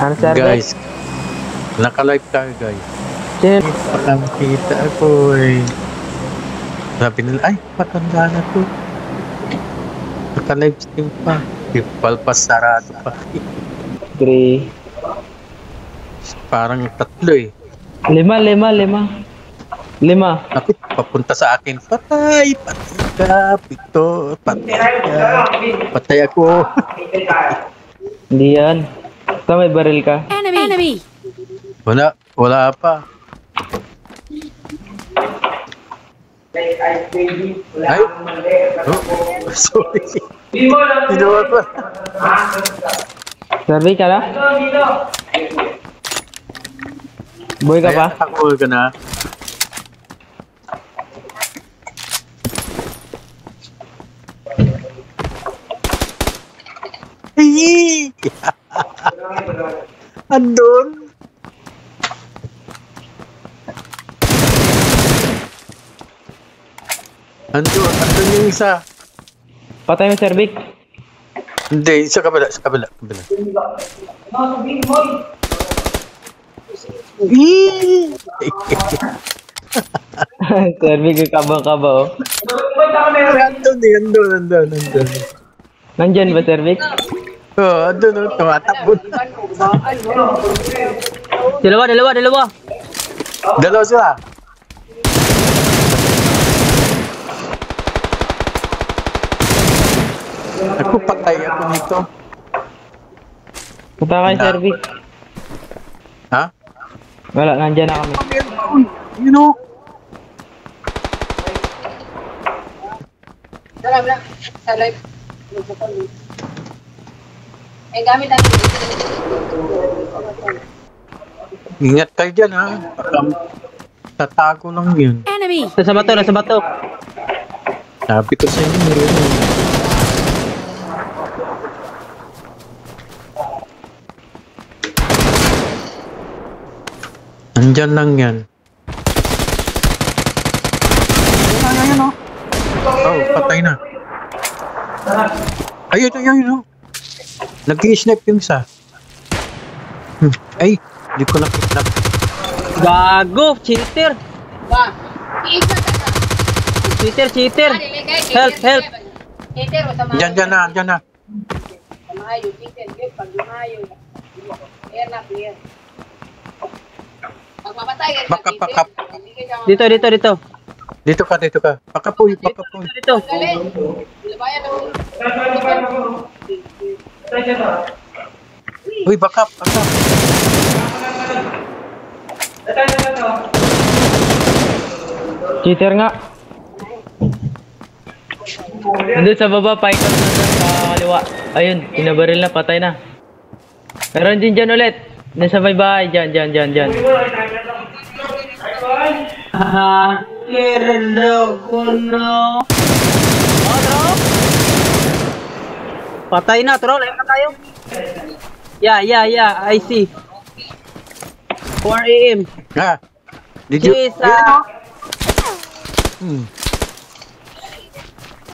Ano sir? Guys, naka-live tayo guys. Sir. Pakakita ako eh. Sabi nila, ay, matanda na to. Naka-live stream pa. Palpas sarado pa. 3. Parang 3 eh. 5. Ako, papunta sa akin, patay ka, pito, patay ka, patay ako. Hindi yan. Ito may baril ka. Enemy! Wala pa. Ay, oh, sorry. Ginawa ko. Survey ka na? Boy ka pa? Ako ka na. Ay! Andun? Andun yung isa. Patay mo, Sir Vic. Hindi, sa kabila. Sir Vic, kaba-kaba oh. Andun. Nandyan ba, Sir Vic? Oh, andun, tumatakbo. Dalawa. Dalawa sila. Ako patay ako nito. Punta kayo, Sir Vic. Ha? Wala, nandyan na kami. You know? Salam lang. Sa live. Eh, gamit natin. Ingat kayo dyan ha. Tatago lang yun. Enemy! Nasa bato. Sabi ko sa inyo yun. Nandyan lang yan. Ayun o. Oh, patay na. Ayun o. Nag-i-snipe yung isa. Ay, di ko nakita. Gago! Cheater! Ba? Iisa ka na. Cheater! Help! Cheater o sa mga. Dyan na. Sa mga yun. Cheater. Pag lumayo. Clear na, clear. Pag mamatay ka sa Bakap. cheater. Dito. Dito ka. Pakapoy. Dito. Galing. Labayan ako. Uy, bakap. Cheater nga. Nandun sa baba, paikot na sa kaliwa. Ayun, inabaril na, patay na. Meron din dyan ulit. Nasa may bahay, dyan. Kirdo ko no. Oh, tro? Patay na, tro. Live na tayo. Yeah, I see. 4 AM. Ha? Did you? Cheese,